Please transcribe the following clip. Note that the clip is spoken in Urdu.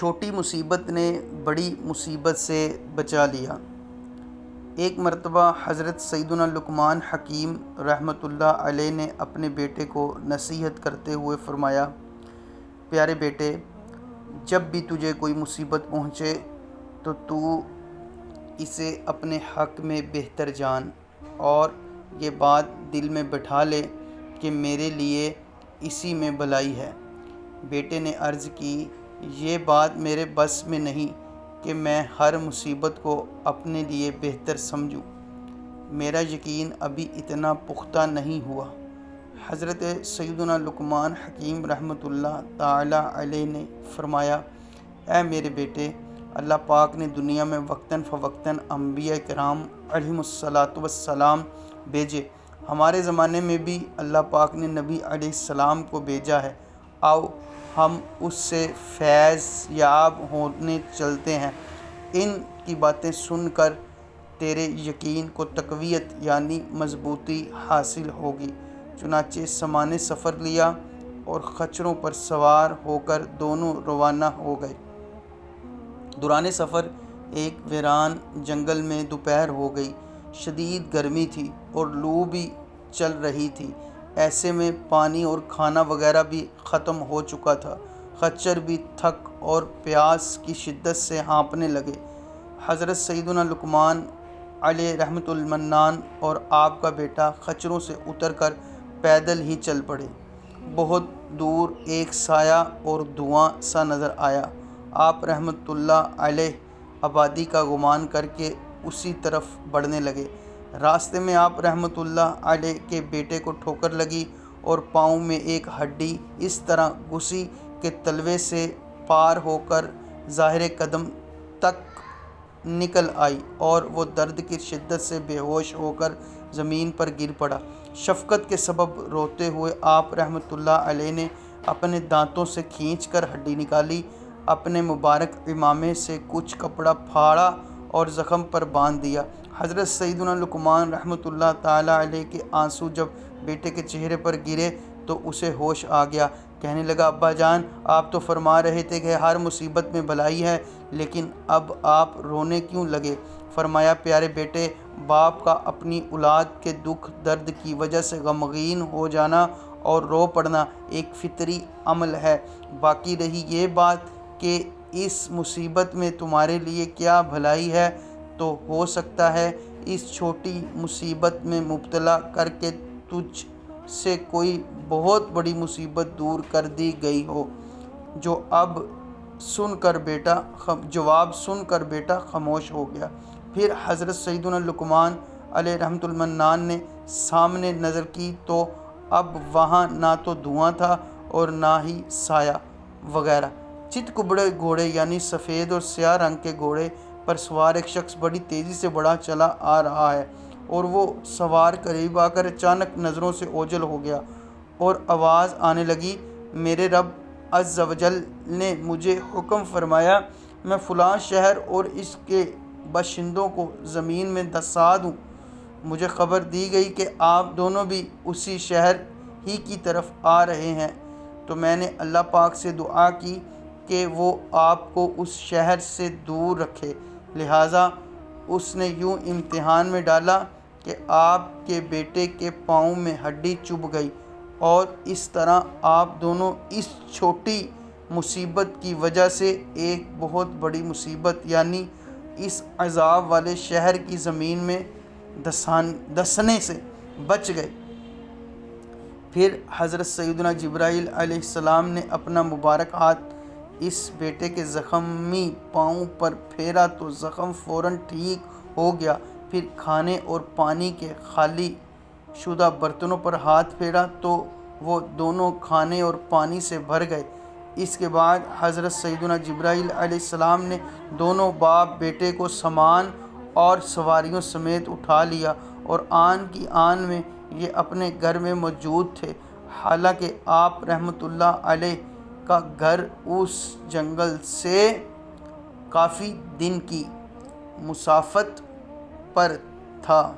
چھوٹی مصیبت نے بڑی مصیبت سے بچا لیا۔ ایک مرتبہ حضرت سیدنا لقمان حکیم رحمۃ اللہ علیہ نے اپنے بیٹے کو نصیحت کرتے ہوئے فرمایا، پیارے بیٹے، جب بھی تجھے کوئی مصیبت پہنچے تو اسے اپنے حق میں بہتر جان اور یہ بات دل میں بٹھا لے کہ میرے لیے اسی میں بھلائی ہے۔ بیٹے نے عرض کی، یہ بات میرے بس میں نہیں کہ میں ہر مصیبت کو اپنے لیے بہتر سمجھوں، میرا یقین ابھی اتنا پختہ نہیں ہوا۔ حضرت سیدنا لقمان حکیم رحمۃ اللہ تعالی علیہ نے فرمایا، اے میرے بیٹے، اللہ پاک نے دنیا میں وقتاً فوقتاً انبیاء کرام علیہم السلام بھیجے۔ ہمارے زمانے میں بھی اللہ پاک نے نبی علیہ السلام کو بھیجا ہے۔ آؤ ہم اس سے فیض یاب ہونے چلتے ہیں۔ ان کی باتیں سن کر تیرے یقین کو تقویت یعنی مضبوطی حاصل ہوگی۔ چنانچہ سامان سفر لیا اور خچروں پر سوار ہو کر دونوں روانہ ہو گئے۔ دوران سفر ایک ویران جنگل میں دوپہر ہو گئی۔ شدید گرمی تھی اور لو بھی چل رہی تھی۔ ایسے میں پانی اور کھانا وغیرہ بھی ختم ہو چکا تھا۔ خچر بھی تھک اور پیاس کی شدت سے ہانپنے لگے۔ حضرت سیدنا لقمان علیہ رحمۃ المنان اور آپ کا بیٹا خچروں سے اتر کر پیدل ہی چل پڑے۔ بہت دور ایک سایہ اور دھواں سا نظر آیا۔ آپ رحمۃ اللہ علیہ آبادی کا گمان کر کے اسی طرف بڑھنے لگے۔ راستے میں آپ رحمۃ اللہ علیہ کے بیٹے کو ٹھوکر لگی اور پاؤں میں ایک ہڈی اس طرح گھسی کہ تلوے سے پار ہو کر ظاہر قدم تک نکل آئی اور وہ درد کی شدت سے بے ہوش ہو کر زمین پر گر پڑا۔ شفقت کے سبب روتے ہوئے آپ رحمۃ اللہ علیہ نے اپنے دانتوں سے کھینچ کر ہڈی نکالی، اپنے مبارک عمامے سے کچھ کپڑا پھاڑا اور زخم پر باندھ دیا۔ حضرت سیدنا لقمان رحمۃ اللہ تعالی علیہ کے آنسو جب بیٹے کے چہرے پر گرے تو اسے ہوش آ گیا۔ کہنے لگا، ابا جان، آپ تو فرما رہے تھے کہ ہر مصیبت میں بھلائی ہے، لیکن اب آپ رونے کیوں لگے؟ فرمایا، پیارے بیٹے، باپ کا اپنی اولاد کے دکھ درد کی وجہ سے غمگین ہو جانا اور رو پڑنا ایک فطری عمل ہے۔ باقی رہی یہ بات کہ اس مصیبت میں تمہارے لیے کیا بھلائی ہے، تو ہو سکتا ہے اس چھوٹی مصیبت میں مبتلا کر کے تجھ سے کوئی بہت بڑی مصیبت دور کر دی گئی ہو۔ جواب سن کر بیٹا خاموش ہو گیا۔ پھر حضرت سیدنا لقمان علیہ رحمۃ المنان نے سامنے نظر کی تو اب وہاں نہ تو دھواں تھا اور نہ ہی سایہ وغیرہ۔ چت کبڑے گھوڑے یعنی سفید اور سیاہ رنگ کے گھوڑے پر سوار ایک شخص بڑی تیزی سے بڑھا چلا آ رہا ہے، اور وہ سوار قریب آ کر اچانک نظروں سے اوجھل ہو گیا اور آواز آنے لگی، میرے رب عز و جل نے مجھے حکم فرمایا میں فلاں شہر اور اس کے باشندوں کو زمین میں دھسا دوں۔ مجھے خبر دی گئی کہ آپ دونوں بھی اسی شہر ہی کی طرف آ رہے ہیں، تو میں نے اللہ پاک سے دعا کی کہ وہ آپ کو اس شہر سے دور رکھے، لہٰذا اس نے یوں امتحان میں ڈالا کہ آپ کے بیٹے کے پاؤں میں ہڈی چبھ گئی، اور اس طرح آپ دونوں اس چھوٹی مصیبت کی وجہ سے ایک بہت بڑی مصیبت یعنی اس عذاب والے شہر کی زمین میں دھسنے سے بچ گئے۔ پھر حضرت سیدنا جبرائیل علیہ السلام نے اپنا مبارک ہاتھ اس بیٹے کے زخمی پاؤں پر پھیرا تو زخم فوراً ٹھیک ہو گیا۔ پھر کھانے اور پانی کے خالی شدہ برتنوں پر ہاتھ پھیرا تو وہ دونوں کھانے اور پانی سے بھر گئے۔ اس کے بعد حضرت سیدنا جبرائیل علیہ السلام نے دونوں باپ بیٹے کو سامان اور سواریوں سمیت اٹھا لیا، اور آن کی آن میں یہ اپنے گھر میں موجود تھے۔ حالانکہ آپ رحمۃ اللہ علیہ کا گھر اس جنگل سے کافی دن کی مسافت پر تھا۔